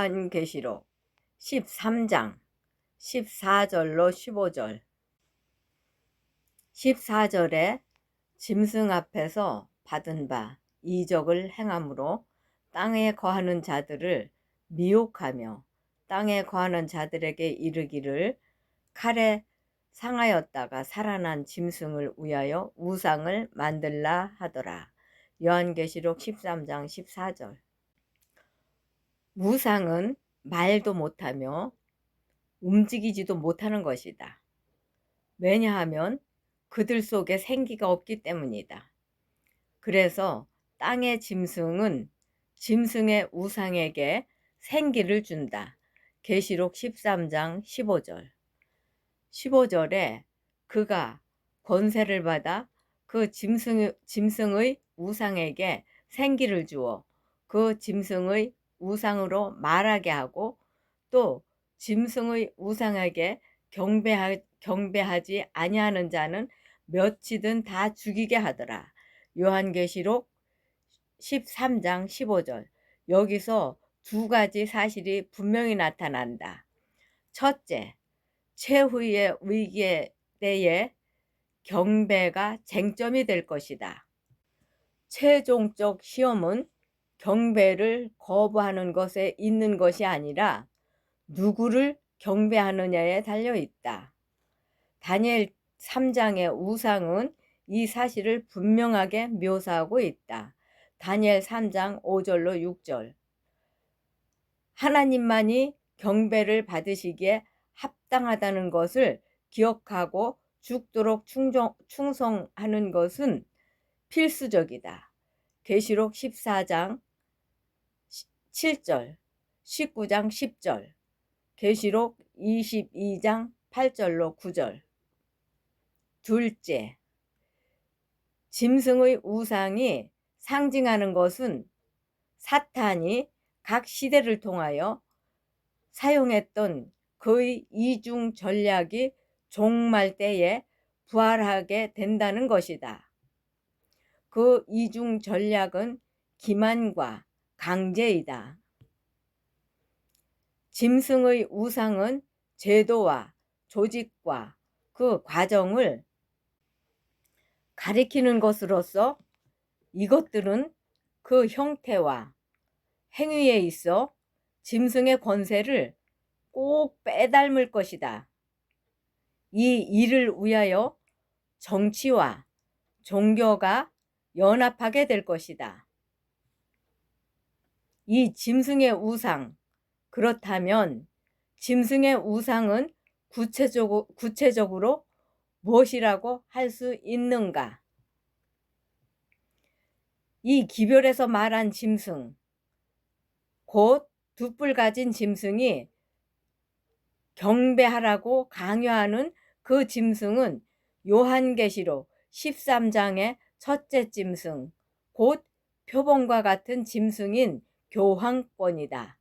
요한계시록 13장 14절로 15절. 14절에 짐승 앞에서 받은 바 이적을 행함으로 땅에 거하는 자들을 미혹하며 땅에 거하는 자들에게 이르기를 칼에 상하였다가 살아난 짐승을 위하여 우상을 만들라 하더라. 요한계시록 13장 14절. 우상은 말도 못하며 움직이지도 못하는 것이다. 왜냐하면 그들 속에 생기가 없기 때문이다. 그래서 땅의 짐승은 짐승의 우상에게 생기를 준다. 계시록 13장 15절. 15절에 그가 권세를 받아 그 짐승의 우상에게 생기를 주어 그 짐승의 우상으로 말하게 하고 또 짐승의 우상에게 경배하지 아니하는 자는 몇이든 다 죽이게 하더라. 요한계시록 13장 15절. 여기서 두 가지 사실이 분명히 나타난다. 첫째, 최후의 위기의 때에 경배가 쟁점이 될 것이다. 최종적 시험은 경배를 거부하는 것에 있는 것이 아니라 누구를 경배하느냐에 달려 있다. 다니엘 3장의 우상은 이 사실을 분명하게 묘사하고 있다. 다니엘 3장 5절로 6절. 하나님만이 경배를 받으시기에 합당하다는 것을 기억하고 죽도록 충성하는 것은 필수적이다. 계시록 14장 7절, 19장 10절, 계시록 22장 8절로 9절. 둘째, 짐승의 우상이 상징하는 것은 사탄이 각 시대를 통하여 사용했던 그의 이중 전략이 종말 때에 부활하게 된다는 것이다. 그 이중 전략은 기만과 강제이다. 짐승의 우상은 제도와 조직과 그 과정을 가리키는 것으로서 이것들은 그 형태와 행위에 있어 짐승의 권세를 꼭 빼닮을 것이다. 이 일을 위하여 정치와 종교가 연합하게 될 것이다. 이 짐승의 우상, 그렇다면 짐승의 우상은 구체적으로 무엇이라고 할 수 있는가? 이 기별에서 말한 짐승, 곧 두 뿔 가진 짐승이 경배하라고 강요하는 그 짐승은 요한계시록 13장의 첫째 짐승, 곧 표범과 같은 짐승인 교황권이다.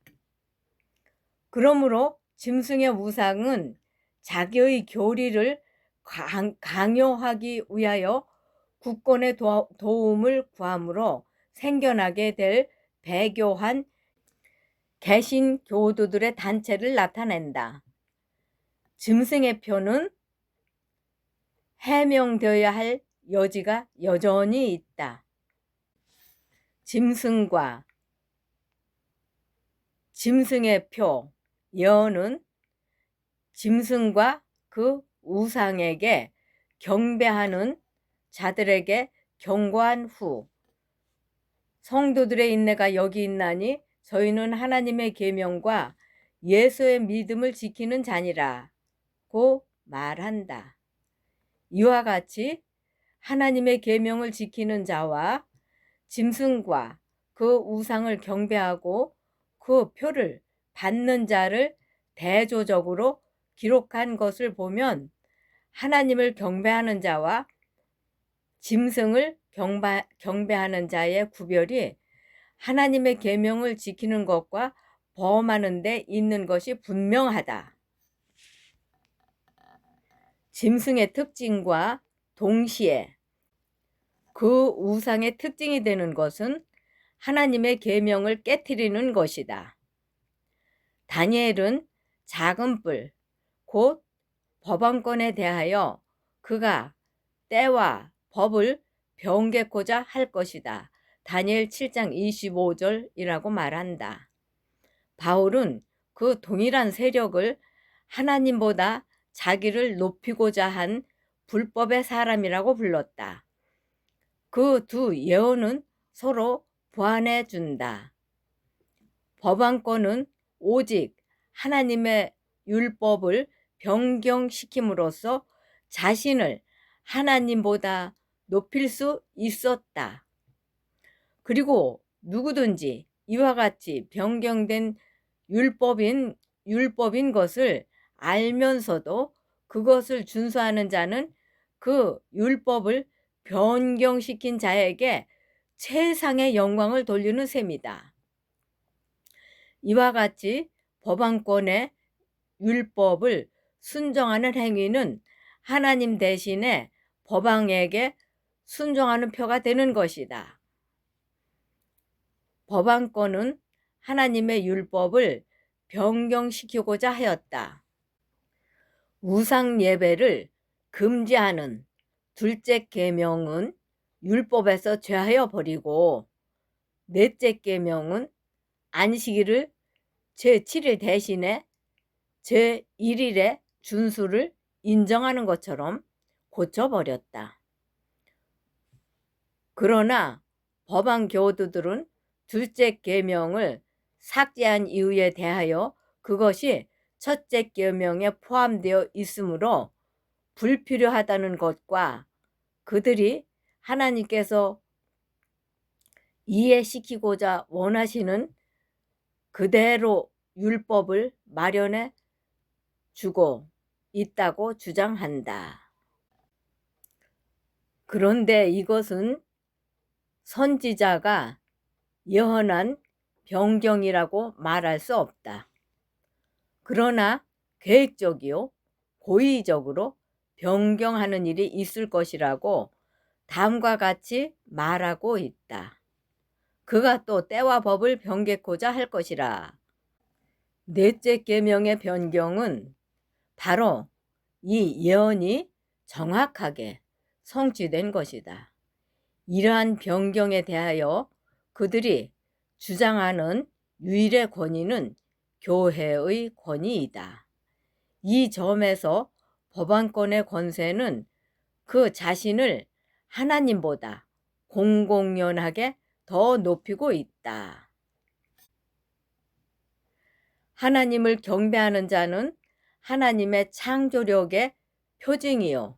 그러므로 짐승의 우상은 자기의 교리를 강요하기 위하여 국권의 도움을 구함으로 생겨나게 될 배교한 개신교도들의 단체를 나타낸다. 짐승의 표는 해명되어야 할 여지가 여전히 있다. 짐승과 짐승의 표, 여는 짐승과 그 우상에게 경배하는 자들에게 경고한 후 성도들의 인내가 여기 있나니 저희는 하나님의 계명과 예수의 믿음을 지키는 자니라고 말한다. 이와 같이 하나님의 계명을 지키는 자와 짐승과 그 우상을 경배하고 그 표를 받는 자를 대조적으로 기록한 것을 보면 하나님을 경배하는 자와 짐승을 경배하는 자의 구별이 하나님의 계명을 지키는 것과 범하는 데 있는 것이 분명하다. 짐승의 특징과 동시에 그 우상의 특징이 되는 것은 하나님의 계명을 깨트리는 것이다. 다니엘은 작은 뿔, 곧 법안권에 대하여 그가 때와 법을 변개코자 할 것이다. 다니엘 7장 25절이라고 말한다. 바울은 그 동일한 세력을 하나님보다 자기를 높이고자 한 불법의 사람이라고 불렀다. 그 두 예언은 서로 보완해 준다. 법안권은 오직 하나님의 율법을 변경시킴으로써 자신을 하나님보다 높일 수 있었다. 그리고 누구든지 이와 같이 변경된 율법인 것을 알면서도 그것을 준수하는 자는 그 율법을 변경시킨 자에게 최상의 영광을 돌리는 셈이다. 이와 같이 법안권의 율법을 순종하는 행위는 하나님 대신에 법왕에게 순종하는 표가 되는 것이다. 법안권은 하나님의 율법을 변경시키고자 하였다. 우상 예배를 금지하는 둘째 계명은 율법에서 제하여 버리고, 넷째 계명은 안식일을 제7일 대신에 제1일의 준수를 인정하는 것처럼 고쳐버렸다. 그러나 법안 교도들은 둘째 계명을 삭제한 이유에 대하여 그것이 첫째 계명에 포함되어 있으므로 불필요하다는 것과 그들이 하나님께서 이해시키고자 원하시는 그대로 율법을 마련해 주고 있다고 주장한다. 그런데 이것은 선지자가 예언한 변경이라고 말할 수 없다. 그러나 계획적이요 고의적으로 변경하는 일이 있을 것이라고 다음과 같이 말하고 있다. 그가 또 때와 법을 변개코자 할 것이라. 넷째 계명의 변경은 바로 이 예언이 정확하게 성취된 것이다. 이러한 변경에 대하여 그들이 주장하는 유일의 권위는 교회의 권위이다. 이 점에서 법안권의 권세는 그 자신을 하나님보다 공공연하게 더 높이고 있다. 하나님을 경배하는 자는 하나님의 창조력의 표징이요,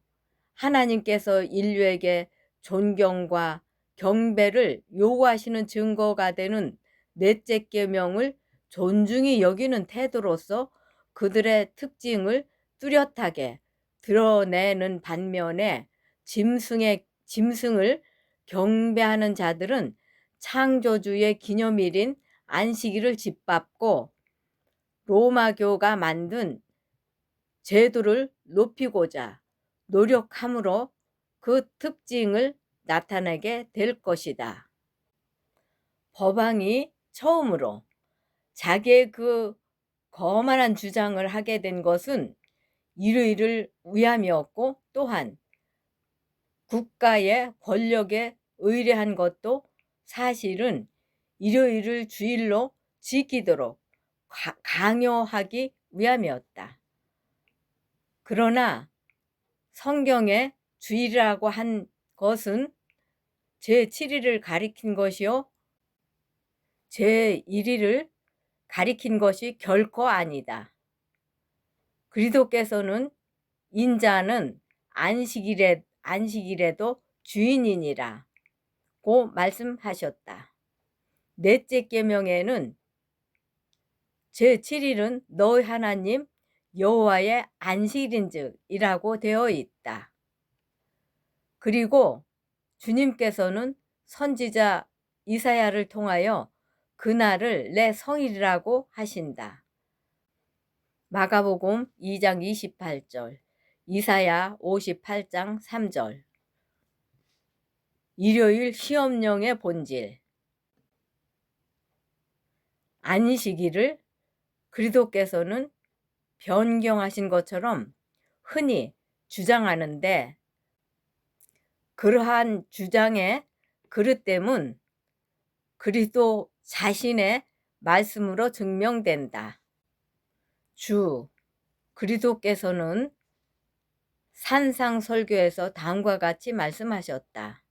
하나님께서 인류에게 존경과 경배를 요구하시는 증거가 되는 넷째 계명을 존중히 여기는 태도로서 그들의 특징을 뚜렷하게 드러내는 반면에 짐승을 경배하는 자들은 창조주의 기념일인 안식일을 짓밟고 로마교가 만든 제도를 높이고자 노력함으로 그 특징을 나타내게 될 것이다. 법왕이 처음으로 자기의 그 거만한 주장을 하게 된 것은 일요일을 위함이었고, 또한 국가의 권력에 의뢰한 것도 사실은 일요일을 주일로 지키도록 강요하기 위함이었다. 그러나 성경에 주일이라고 한 것은 제7일을 가리킨 것이요 제1일을 가리킨 것이 결코 아니다. 그리스도께서는 인자는 안식일에도 주인이니라 고 말씀하셨다. 넷째 계명에는 제7일은 너희 하나님 여호와의 안식일인즉이라고 되어 있다. 그리고 주님께서는 선지자 이사야를 통하여 그날을 내 성일이라고 하신다. 마가복음 2장 28절, 이사야 58장 3절. 일요일 시험령의 본질. 안식일을 그리스도께서는 변경하신 것처럼 흔히 주장하는데, 그러한 주장의 그릇됨은 그리스도 자신의 말씀으로 증명된다. 주 그리스도께서는 산상설교에서 다음과 같이 말씀하셨다.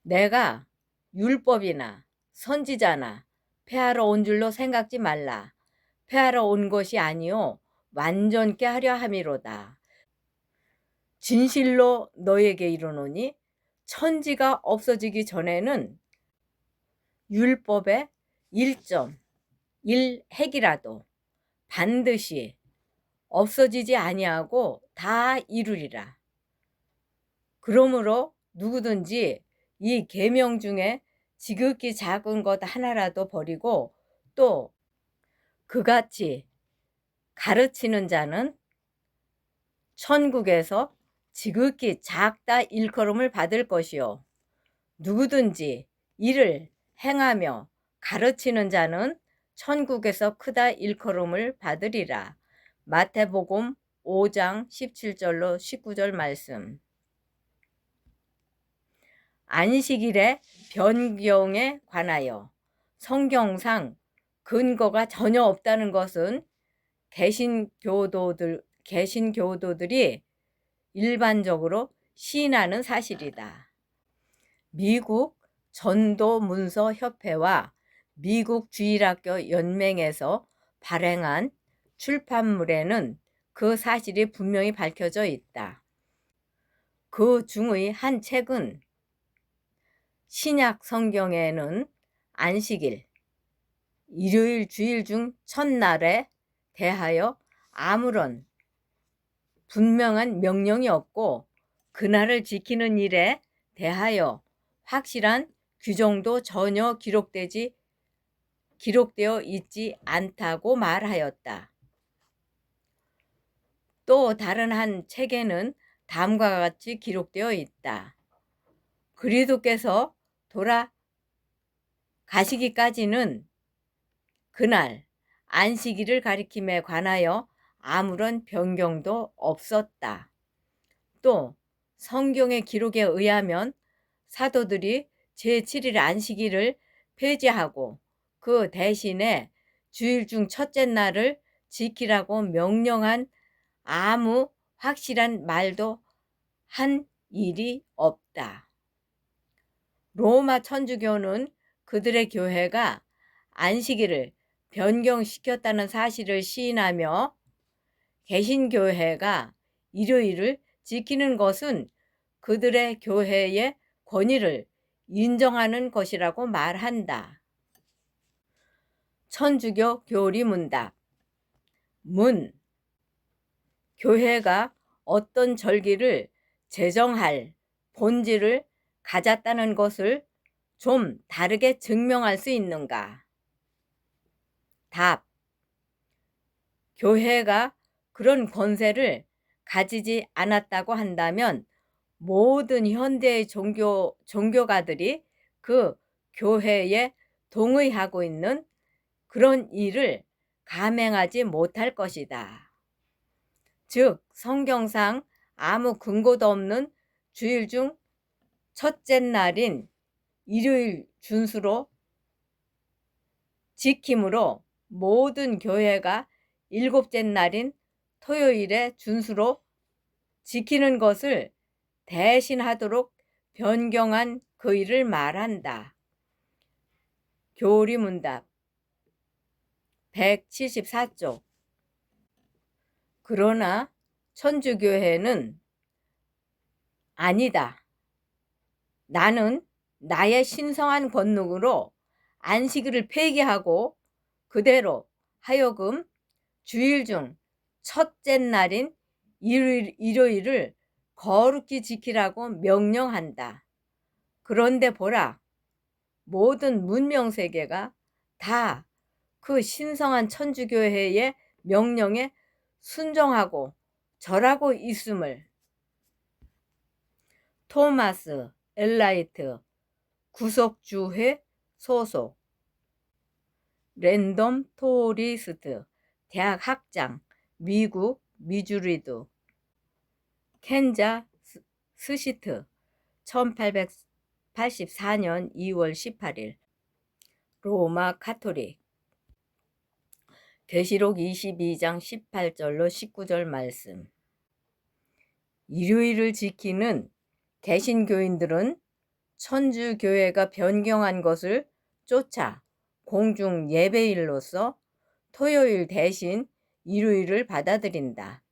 내가 율법이나 선지자나 폐하러 온 줄로 생각지 말라. 폐하러 온 것이 아니요 완전케 하려 함이로다. 진실로 너에게 이르노니 천지가 없어지기 전에는 율법의 1.1핵이라도 반드시 없어지지 아니하고 다 이루리라. 그러므로 누구든지 이 계명 중에 지극히 작은 것 하나라도 버리고 또 그같이 가르치는 자는 천국에서 지극히 작다 일컬음을 받을 것이요 누구든지 이를 행하며 가르치는 자는 천국에서 크다 일컬음을 받으리라. 마태복음 5장 17절로 19절 말씀. 안식일의 변경에 관하여 성경상 근거가 전혀 없다는 것은 개신교도들이 일반적으로 시인하는 사실이다. 미국 전도문서협회와 미국 주일학교 연맹에서 발행한 출판물에는 그 사실이 분명히 밝혀져 있다. 그 중의 한 책은 신약 성경에는 안식일, 일요일 주일 중 첫날에 대하여 아무런 분명한 명령이 없고 그날을 지키는 일에 대하여 확실한 규정도 전혀 기록되어 있지 않다고 말하였다. 또 다른 한 책에는 다음과 같이 기록되어 있다. 그리스도께서 돌아가시기까지는 그날 안식일을 가리킴에 관하여 아무런 변경도 없었다. 또 성경의 기록에 의하면 사도들이 제7일 안식일을 폐지하고 그 대신에 주일 중 첫째 날을 지키라고 명령한 아무 확실한 말도 한 일이 없다. 로마 천주교는 그들의 교회가 안식일을 변경시켰다는 사실을 시인하며 개신교회가 일요일을 지키는 것은 그들의 교회의 권위를 인정하는 것이라고 말한다. 천주교 교리문답. 문. 교회가 어떤 절기를 제정할 본질을 가졌다는 것을 좀 다르게 증명할 수 있는가? 답. 교회가 그런 권세를 가지지 않았다고 한다면 모든 현대의 종교가들이 그 교회에 동의하고 있는 그런 일을 감행하지 못할 것이다. 즉 성경상 아무 근거도 없는 주일 중 첫째 날인 일요일 준수로 지킴으로 모든 교회가 일곱째 날인 토요일에 준수로 지키는 것을 대신하도록 변경한 그 일을 말한다. 교리문답 174쪽. 그러나 천주교회는 아니다. 나는 나의 신성한 권능으로 안식일을 폐기하고 그대로 하여금 주일 중 첫째 날인 일요일을 거룩히 지키라고 명령한다. 그런데 보라, 모든 문명세계가 다 그 신성한 천주교회의 명령에 순종하고 절하고 있음을 토마스 엘라이트 구속주회 소속 랜덤 토리스트, 대학 학장, 미국 미주리주, 켄자 스시트, 1884년 2월 18일, 로마 가톨릭. 계시록 22장 18절로 19절 말씀. 일요일을 지키는 개신교인들은 천주교회가 변경한 것을 쫓아 공중 예배일로서 토요일 대신 일요일을 받아들인다.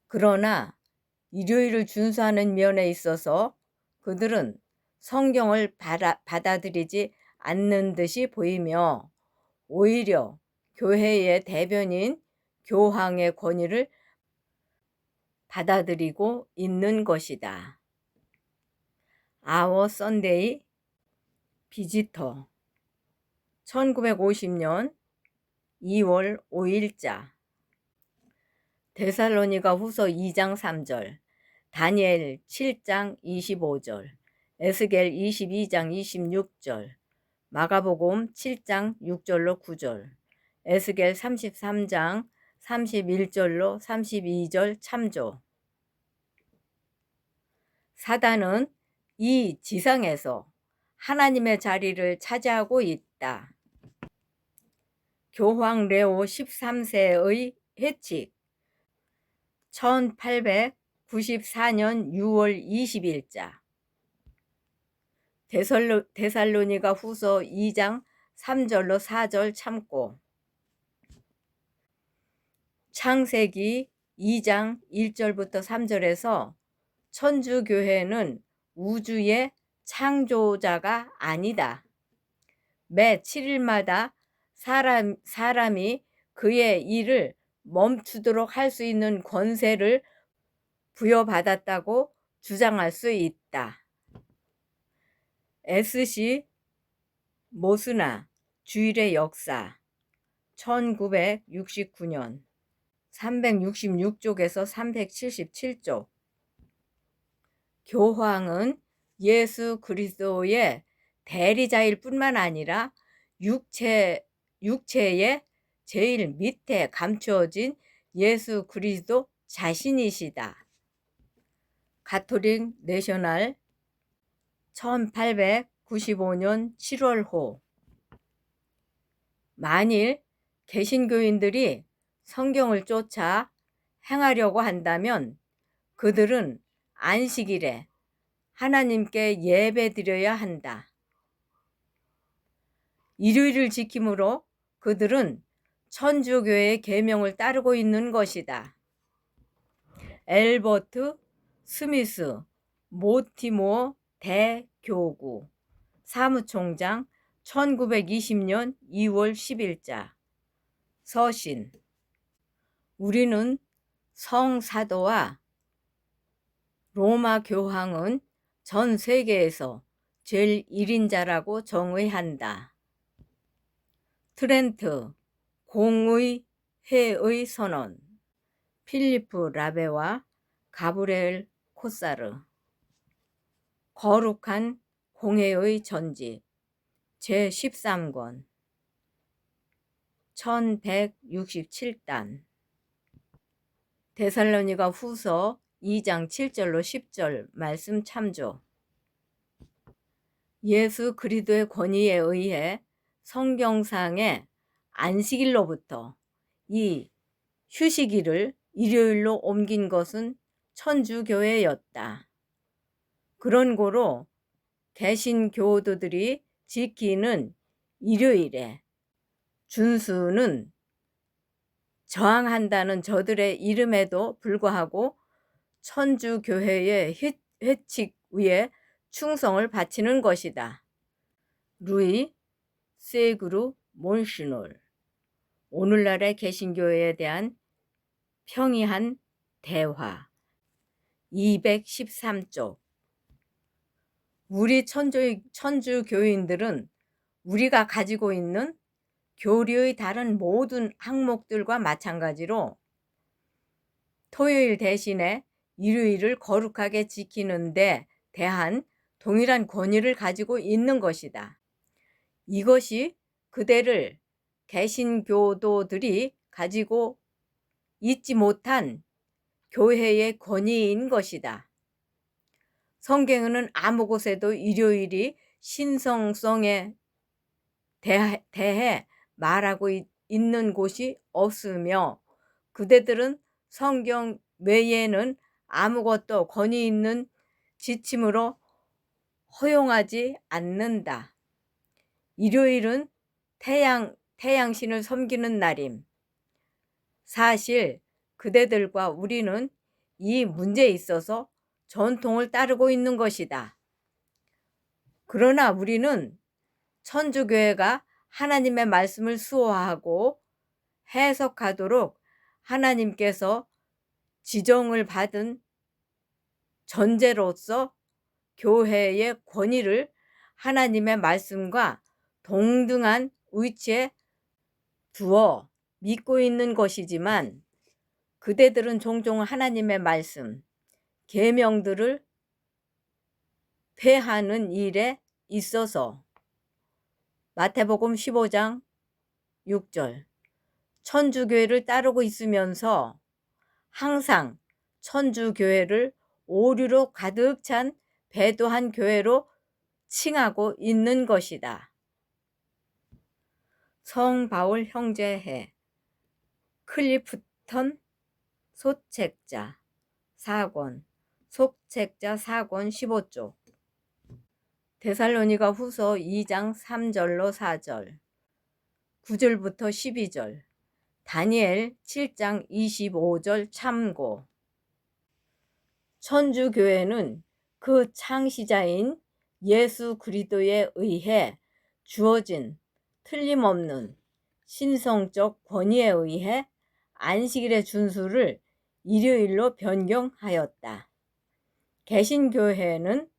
그러나 일요일을 준수하는 면에 있어서 그들은 성경을 받아들이지 않는 듯이 보이며 오히려 교회의 대변인 교황의 권위를 받아들이고 있는 것이다. 아워 선데이 비지터, 1950년 2월 5일자. 데살로니가 후서 2장 3절, 다니엘 7장 25절, 에스겔 22장 26절, 마가복음 7장 6절로 9절, 에스겔 33장 31절로 32절 참조. 사단은 이 지상에서 하나님의 자리를 차지하고 있다. 교황 레오 13세의 해칙, 1894년 6월 20일자. 데살로니가 후서 2장 3절로 4절 참고. 창세기 2장 1절부터 3절에서 천주교회는 우주의 창조자가 아니다. 매 7일마다 사람이 그의 일을 멈추도록 할 수 있는 권세를 부여받았다고 주장할 수 있다. S.C. 모스나 주일의 역사, 1969년 366쪽에서 377쪽. 교황은 예수 그리스도의 대리자일 뿐만 아니라 육체의 제일 밑에 감추어진 예수 그리스도 자신이시다. 가톨릭 내셔널 1895년 7월호. 만일 개신교인들이 성경을 쫓아 행하려고 한다면 그들은 안식일에 하나님께 예배드려야 한다. 일요일을 지킴으로 그들은 천주교의 계명을 따르고 있는 것이다. 엘버트 스미스 모티모어 대교구 사무총장, 1920년 2월 10일자. 서신. 우리는 성사도와 로마 교황은 전 세계에서 제일 1인자라고 정의한다. 트렌트 공의 회의 선언. 필리프 라베와 가브리엘 코사르. 거룩한 공회의 전집, 제13권, 1167단. 데살로니가 후서 2장 7절로 10절 말씀 참조. 예수 그리스도의 권위에 의해 성경상의 안식일로부터 이 휴식일을 일요일로 옮긴 것은 천주교회였다. 그런 고로 개신교도들이 지키는 일요일에 준수는 저항한다는 저들의 이름에도 불구하고 천주교회의 회칙 위에 충성을 바치는 것이다. 루이 세그루 몬시놀. 오늘날의 개신교회에 대한 평이한 대화, 213쪽. 우리 천주교인들은 우리가 가지고 있는 교리의 다른 모든 항목들과 마찬가지로 토요일 대신에 일요일을 거룩하게 지키는 데 대한 동일한 권위를 가지고 있는 것이다. 이것이 그대를 개신교도들이 가지고 있지 못한 교회의 권위인 것이다. 성경에는 아무 곳에도 일요일이 신성성에 대해 말하고 있는 곳이 없으며 그대들은 성경 외에는 아무것도 권위 있는 지침으로 허용하지 않는다. 일요일은 태양신을 섬기는 날임. 사실 그대들과 우리는 이 문제에 있어서 전통을 따르고 있는 것이다. 그러나 우리는 천주교회가 하나님의 말씀을 수호하고 해석하도록 하나님께서 지정을 받은 전제로서 교회의 권위를 하나님의 말씀과 동등한 위치에 두어 믿고 있는 것이지만 그대들은 종종 하나님의 말씀, 계명들을 폐하는 일에 있어서 마태복음 15장 6절 천주교회를 따르고 있으면서 항상 천주교회를 오류로 가득 찬 배도한 교회로 칭하고 있는 것이다. 성바울 형제해 클리프턴 소책자 4권 소책자 4권 15쪽 데살로니가 후서 2장 3절로 4절 9절부터 12절 다니엘 7장 25절 참고 천주교회는 그 창시자인 예수 그리스도에 의해 주어진 틀림없는 신성적 권위에 의해 안식일의 준수를 일요일로 변경하였다. 개신교회는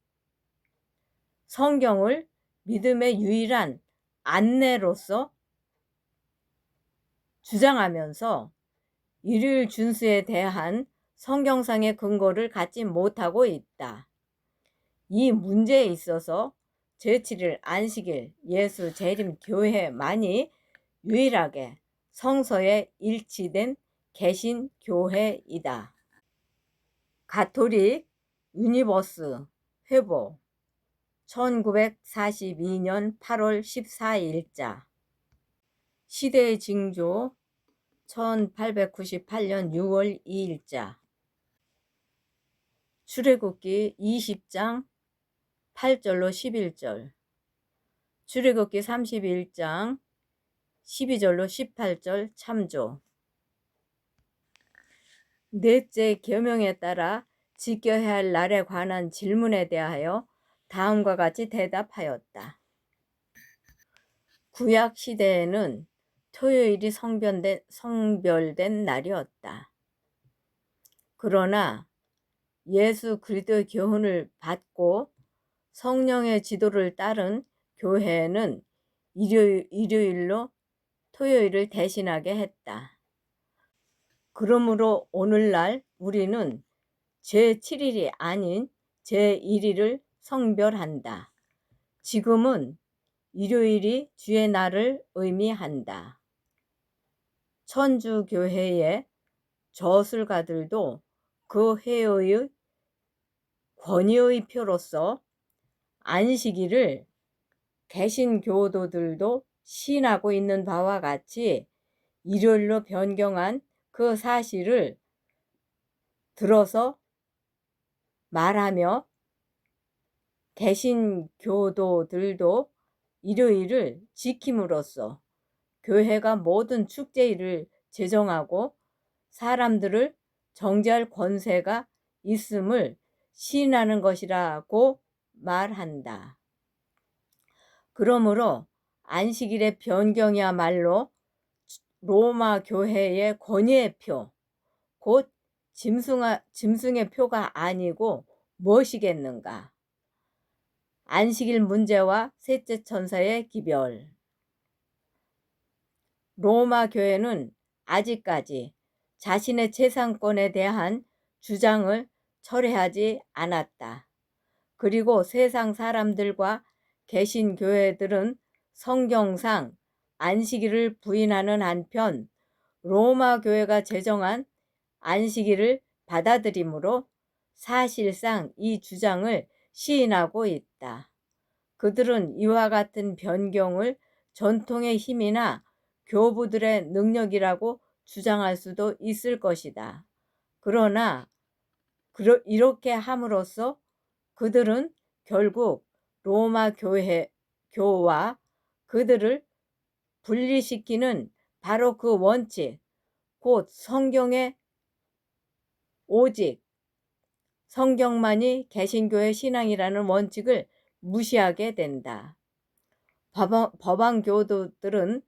성경을 믿음의 유일한 안내로서 주장하면서 일요일 준수에 대한 성경상의 근거를 갖지 못하고 있다. 이 문제에 있어서 제7일 안식일 예수 재림 교회만이 유일하게 성서에 일치된 개신교회이다. 가톨릭 유니버스 회보 1942년 8월 14일자 시대의 징조 1898년 6월 2일자 출애굽기 20장 8절로 11절 출애굽기 31장 12절로 18절 참조 넷째 계명에 따라 지켜야 할 날에 관한 질문에 대하여 다음과 같이 대답하였다. 구약 시대에는 토요일이 성별된 날이었다. 그러나 예수 그리스도의 교훈을 받고 성령의 지도를 따른 교회는 일요일로 토요일을 대신하게 했다. 그러므로 오늘날 우리는 제7일이 아닌 제1일을 성별한다. 지금은 일요일이 주의 날을 의미한다. 천주교회의 저술가들도 그 해의 권위의 표로서 안식일을 개신교도들도 시인하고 있는 바와 같이 일요일로 변경한 그 사실을 들어서 말하며 개신교도들도 일요일을 지킴으로써 교회가 모든 축제일을 제정하고 사람들을 정죄할 권세가 있음을 시인하는 것이라고 말한다. 그러므로 안식일의 변경이야말로 로마 교회의 권위의 표, 곧 짐승의 표가 아니고 무엇이겠는가? 안식일 문제와 셋째 천사의 기별. 로마 교회는 아직까지 자신의 재산권에 대한 주장을 철회하지 않았다. 그리고 세상 사람들과 개신교회들은 성경상 안식일을 부인하는 한편 로마 교회가 제정한 안식일을 받아들이므로 사실상 이 주장을 시인하고 있다. 그들은 이와 같은 변경을 전통의 힘이나 교부들의 능력이라고 주장할 수도 있을 것이다. 그러나 이렇게 함으로써 그들은 결국 로마 교와 그들을 분리시키는 바로 그 원칙, 곧 성경의 오직 성경만이 개신교의 신앙이라는 원칙을 무시하게 된다. 법안교도들은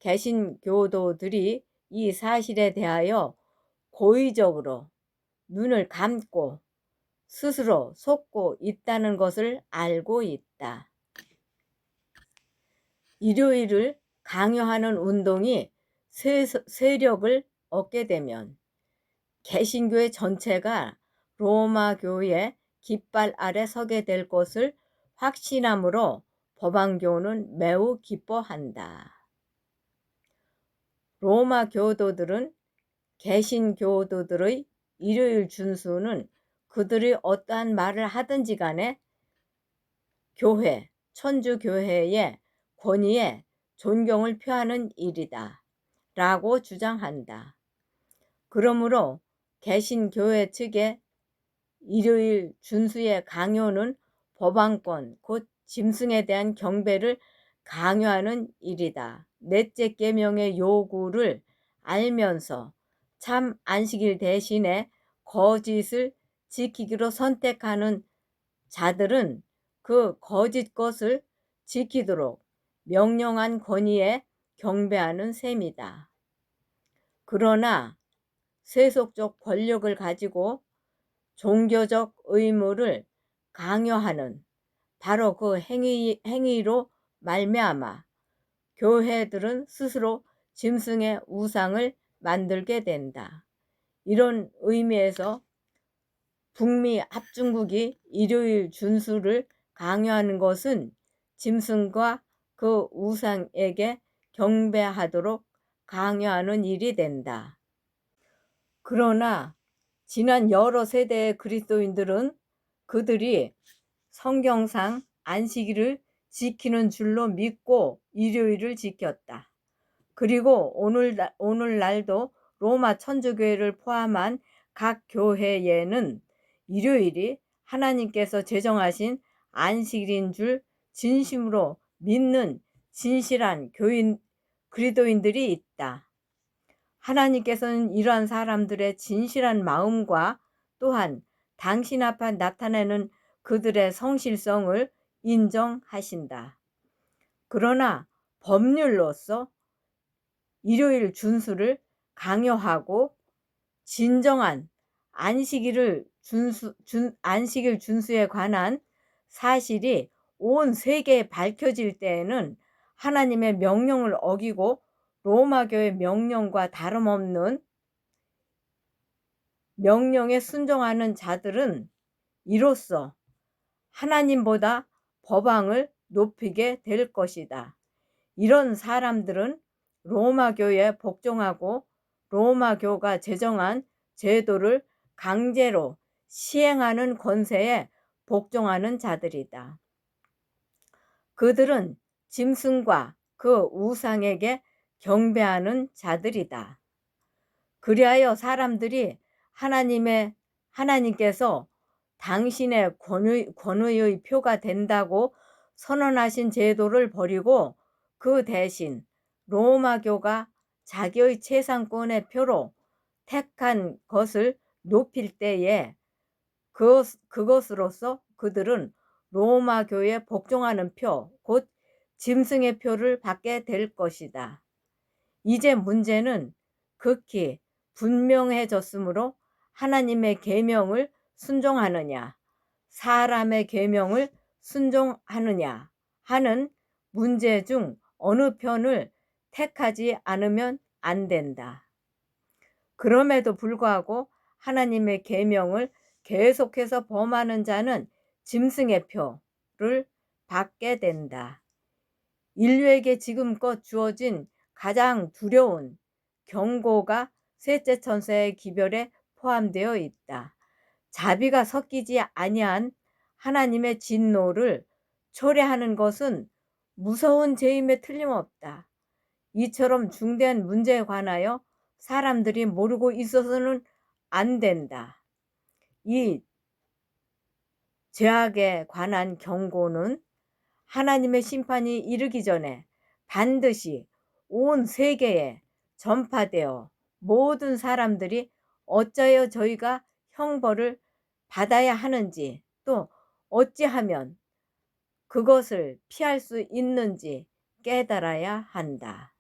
개신교도들이 이 사실에 대하여 고의적으로 눈을 감고 스스로 속고 있다는 것을 알고 있다. 일요일을 강요하는 운동이 세력을 얻게 되면 개신교회 전체가 로마 교의 깃발 아래 서게 될 것을 확신함으로 법안교는 매우 기뻐한다. 로마 교도들은 개신교도들의 일요일 준수는 그들이 어떠한 말을 하든지 간에 교회, 천주교회의 권위에 존경을 표하는 일이다 라고 주장한다. 그러므로 개신교회 측의 일요일 준수의 강요는 법안권, 곧 짐승에 대한 경배를 강요하는 일이다. 넷째 계명의 요구를 알면서 참 안식일 대신에 거짓을 지키기로 선택하는 자들은 그 거짓 것을 지키도록 명령한 권위에 경배하는 셈이다. 그러나 세속적 권력을 가지고 종교적 의무를 강요하는 바로 그 행위로 말미암아 교회들은 스스로 짐승의 우상을 만들게 된다. 이런 의미에서 북미 합중국이 일요일 준수를 강요하는 것은 짐승과 그 우상에게 경배하도록 강요하는 일이 된다. 그러나 지난 여러 세대의 그리스도인들은 그들이 성경상 안식일을 지키는 줄로 믿고 일요일을 지켰다. 그리고 오늘날도 로마 천주교회를 포함한 각 교회에는 일요일이 하나님께서 제정하신 안식일인 줄 진심으로 믿는 진실한 그리스도인들이 있다. 하나님께서는 이러한 사람들의 진실한 마음과 또한 당신 앞에 나타내는 그들의 성실성을 인정하신다. 그러나 법률로서 일요일 준수를 강요하고 진정한 안식일 준수에 관한 사실이 온 세계에 밝혀질 때에는 하나님의 명령을 어기고 로마교의 명령과 다름없는 명령에 순종하는 자들은 이로써 하나님보다 법왕을 높이게 될 것이다. 이런 사람들은 로마교에 복종하고 로마교가 제정한 제도를 강제로 시행하는 권세에 복종하는 자들이다. 그들은 짐승과 그 우상에게 경배하는 자들이다. 그리하여 사람들이 하나님께서 당신의 권위의 표가 된다고 선언하신 제도를 버리고 그 대신 로마교가 자기의 재산권의 표로 택한 것을 높일 때에 그것으로서 그들은 로마교에 복종하는 표, 곧 짐승의 표를 받게 될 것이다. 이제 문제는 극히 분명해졌으므로 하나님의 계명을 순종하느냐, 사람의 계명을 순종하느냐 하는 문제 중 어느 편을 택하지 않으면 안 된다. 그럼에도 불구하고 하나님의 계명을 계속해서 범하는 자는 짐승의 표를 받게 된다. 인류에게 지금껏 주어진 가장 두려운 경고가 셋째 천사의 기별에 포함되어 있다. 자비가 섞이지 아니한 하나님의 진노를 초래하는 것은 무서운 죄임에 틀림없다. 이처럼 중대한 문제에 관하여 사람들이 모르고 있어서는 안 된다. 이 죄악에 관한 경고는 하나님의 심판이 이르기 전에 반드시 온 세계에 전파되어 모든 사람들이 어찌하여 저희가 형벌을 받아야 하는지, 또 어찌하면 그것을 피할 수 있는지 깨달아야 한다.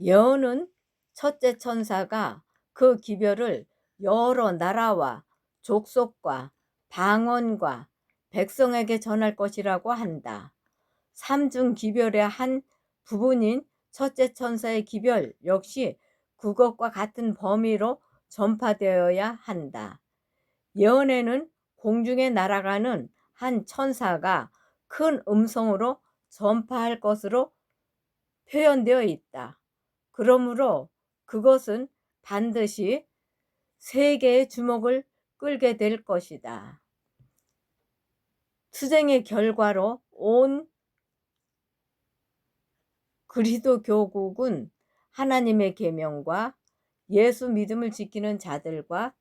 여호는 첫째 천사가 그 기별을 여러 나라와 족속과 방언과 백성에게 전할 것이라고 한다. 삼중 기별의 한 부분인 첫째 천사의 기별 역시 그것과 같은 범위로 전파되어야 한다. 예언에는 공중에 날아가는 한 천사가 큰 음성으로 전파할 것으로 표현되어 있다. 그러므로 그것은 반드시 세계의 주목을 끌게 될 것이다. 투쟁의 결과로 온 그리스도교국은 하나님의 계명과 예수 믿음을 지키는 자들과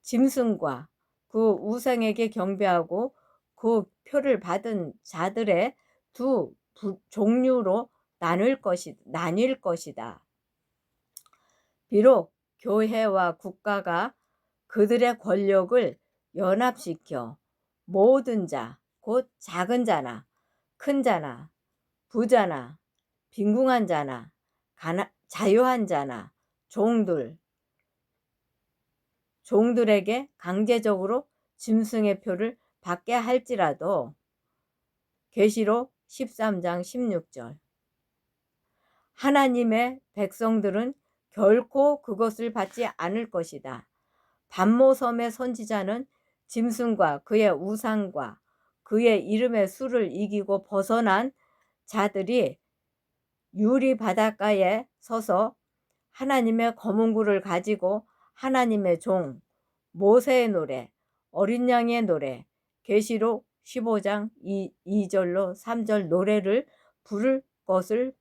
짐승과 그 우상에게 경배하고 그 표를 받은 자들의 두 종류로 나뉠 것이다. 비록 교회와 국가가 그들의 권력을 연합시켜 모든 자, 곧 작은 자나 큰 자나 부자나 빈궁한 자나 자유한 자나 종들에게 강제적으로 짐승의 표를 받게 할지라도 계시록 13장 16절 하나님의 백성들은 결코 그것을 받지 않을 것이다. 반모섬의 선지자는 짐승과 그의 우상과 그의 이름의 수를 이기고 벗어난 자들이 유리 바닷가에 서서 하나님의 검은굴을 가지고 하나님의 종 모세의 노래, 어린 양의 노래, 계시록 15장 2절로 3절 노래를 부를 것을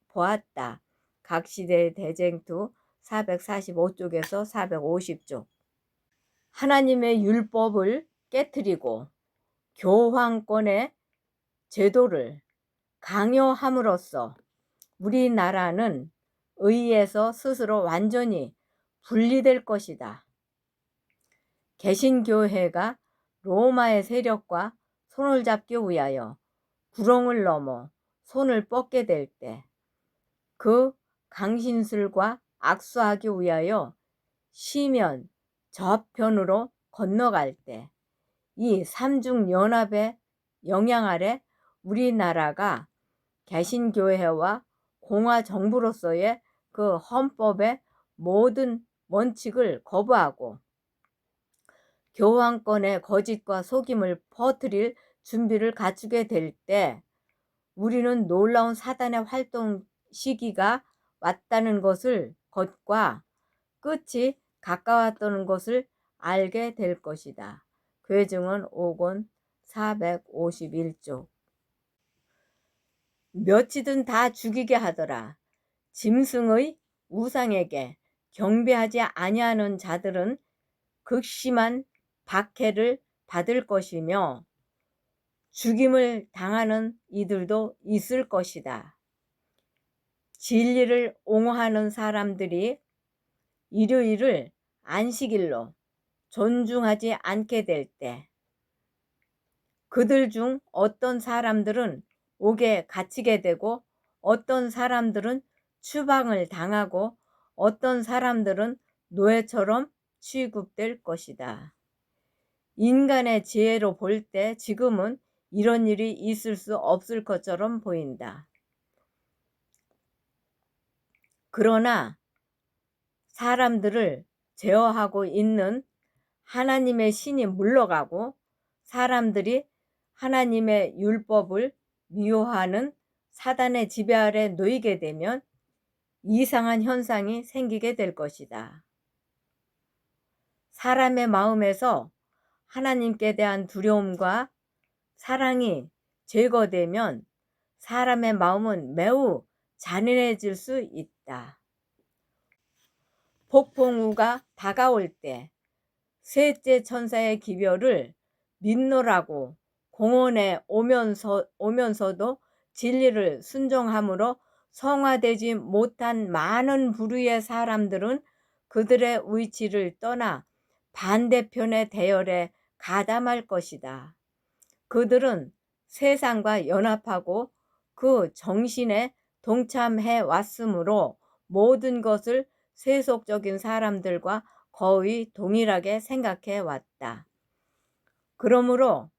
보았다. 각 시대의 대쟁투 445쪽에서 450쪽. 하나님의 율법을 깨트리고 교황권의 제도를 강요함으로써 우리나라는 의에서 스스로 완전히 분리될 것이다. 개신교회가 로마의 세력과 손을 잡기 위하여 구렁을 넘어 손을 뻗게 될 때, 그 강신술과 악수하기 위하여 시면 저편으로 건너갈 때, 이 삼중연합의 영향 아래 우리나라가 개신교회와 공화정부로서의 그 헌법의 모든 원칙을 거부하고 교황권의 거짓과 속임을 퍼뜨릴 준비를 갖추게 될 때 우리는 놀라운 사단의 활동 시기가 왔다는 것과 끝이 가까웠다는 것을 알게 될 것이다. 괴증은 5권 451쪽. 몇이든 다 죽이게 하더라. 짐승의 우상에게 경배하지 아니하는 자들은 극심한 박해를 받을 것이며 죽임을 당하는 이들도 있을 것이다. 진리를 옹호하는 사람들이 일요일을 안식일로 존중하지 않게 될 때 그들 중 어떤 사람들은 옥에 갇히게 되고 어떤 사람들은 추방을 당하고 어떤 사람들은 노예처럼 취급될 것이다. 인간의 지혜로 볼 때 지금은 이런 일이 있을 수 없을 것처럼 보인다. 그러나 사람들을 제어하고 있는 하나님의 신이 물러가고 사람들이 하나님의 율법을 미워하는 사단의 지배 아래 놓이게 되면 이상한 현상이 생기게 될 것이다. 사람의 마음에서 하나님께 대한 두려움과 사랑이 제거되면 사람의 마음은 매우 잔인해질 수 있다. 폭풍우가 다가올 때 셋째 천사의 기별을 민노라고 공언해 오면서도 진리를 순종함으로 성화되지 못한 많은 부류의 사람들은 그들의 위치를 떠나 반대편의 대열에 가담할 것이다. 그들은 세상과 연합하고 그 정신에 동참해 왔으므로 모든 것을 세속적인 사람들과 거의 동일하게 생각해 왔다. 그러므로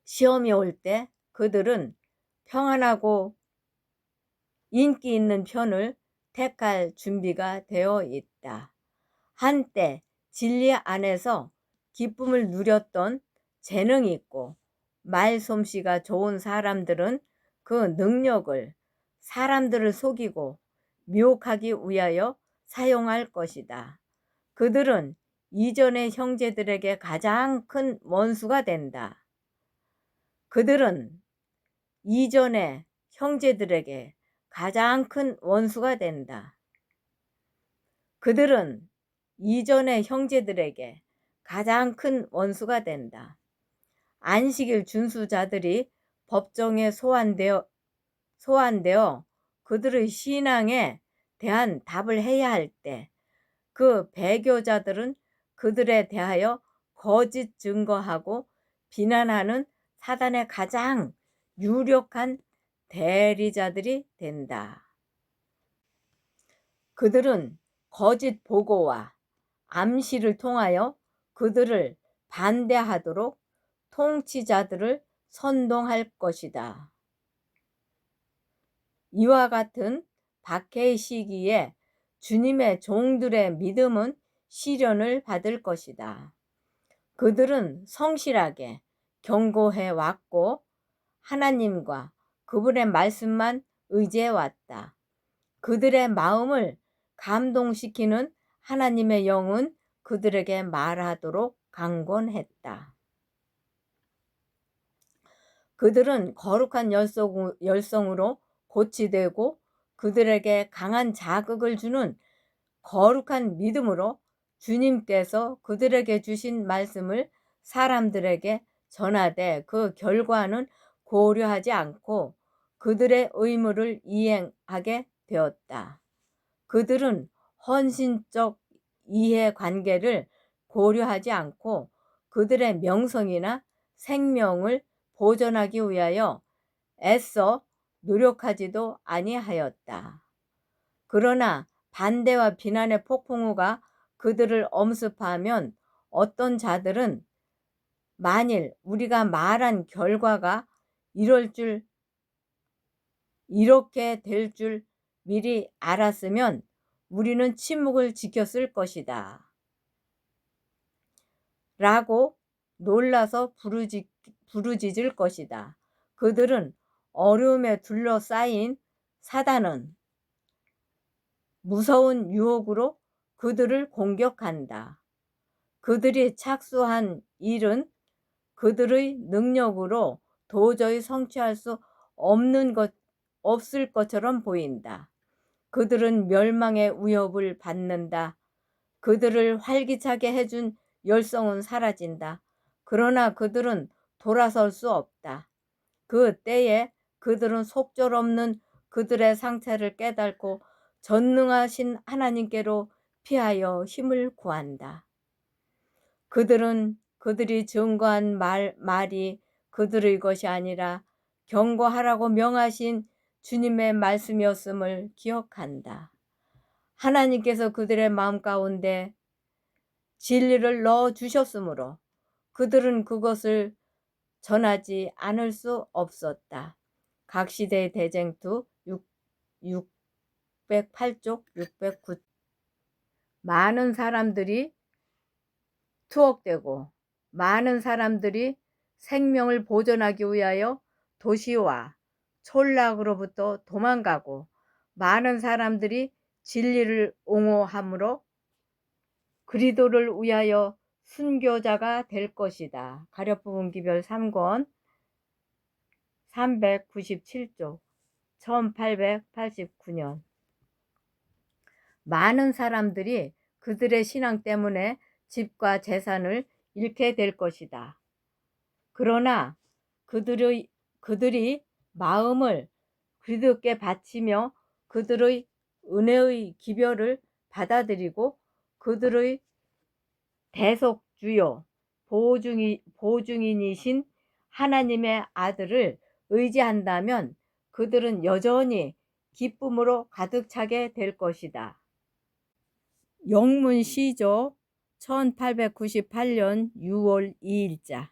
시험이 올 때 그들은 평안하고 인기 있는 편을 택할 준비가 되어 있다. 한때 진리 안에서 기쁨을 누렸던 재능이 있고 말솜씨가 좋은 사람들은 그 능력을 사람들을 속이고 미혹하기 위하여 사용할 것이다. 그들은 이전의 형제들에게 가장 큰 원수가 된다. 그들은 이전의 형제들에게 가장 큰 원수가 된다. 그들은 이전의 형제들에게 가장 큰 원수가 된다. 안식일 준수자들이 법정에 소환되어 그들의 신앙에 대한 답을 해야 할 때 그 배교자들은 그들에 대하여 거짓 증거하고 비난하는 사단의 가장 유력한 대리자들이 된다. 그들은 거짓 보고와 암시를 통하여 그들을 반대하도록 통치자들을 선동할 것이다. 이와 같은 박해의 시기에 주님의 종들의 믿음은 시련을 받을 것이다. 그들은 성실하게 경고해 왔고 하나님과 그분의 말씀만 의지해 왔다. 그들의 마음을 감동시키는 하나님의 영은 그들에게 말하도록 강권했다. 그들은 거룩한 열성으로 고치되고 그들에게 강한 자극을 주는 거룩한 믿음으로 주님께서 그들에게 주신 말씀을 사람들에게 전하되 그 결과는 고려하지 않고 그들의 의무를 이행하게 되었다. 그들은 헌신적 이해관계를 고려하지 않고 그들의 명성이나 생명을 보존하기 위하여 애써 노력하지도 아니하였다. 그러나 반대와 비난의 폭풍우가 그들을 엄습하면 어떤 자들은 만일 우리가 말한 결과가 이렇게 될 줄 미리 알았으면 우리는 침묵을 지켰을 것이다. 라고 놀라서 부르짖을 것이다. 그들은 어려움에 둘러싸인 사단은 무서운 유혹으로 그들을 공격한다. 그들이 착수한 일은 그들의 능력으로 도저히 성취할 수 없을 것처럼 보인다. 그들은 멸망의 위협을 받는다. 그들을 활기차게 해준 열성은 사라진다. 그러나 그들은 돌아설 수 없다. 그 때에 그들은 속절없는 그들의 상태를 깨닫고 전능하신 하나님께로 피하여 힘을 구한다. 그들은 그들이 증거한 말이 그들의 것이 아니라 경고하라고 명하신 주님의 말씀이었음을 기억한다. 하나님께서 그들의 마음 가운데 진리를 넣어 주셨으므로 그들은 그것을 전하지 않을 수 없었다. 각 시대의 대쟁투 608쪽 609. 많은 사람들이 투옥되고 많은 사람들이 생명을 보존하기 위하여 도시와 솔락으로부터 도망가고 많은 사람들이 진리를 옹호함으로 그리스도를 위하여 순교자가 될 것이다. 가려부분 기별 3권 397쪽 1889년. 많은 사람들이 그들의 신앙 때문에 집과 재산을 잃게 될 것이다. 그러나 그들이 마음을 그리스도께 바치며 그들의 은혜의 기별을 받아들이고 그들의 대속주요 보증인이신 하나님의 아들을 의지한다면 그들은 여전히 기쁨으로 가득 차게 될 것이다. 영문시조 1898년 6월 2일자.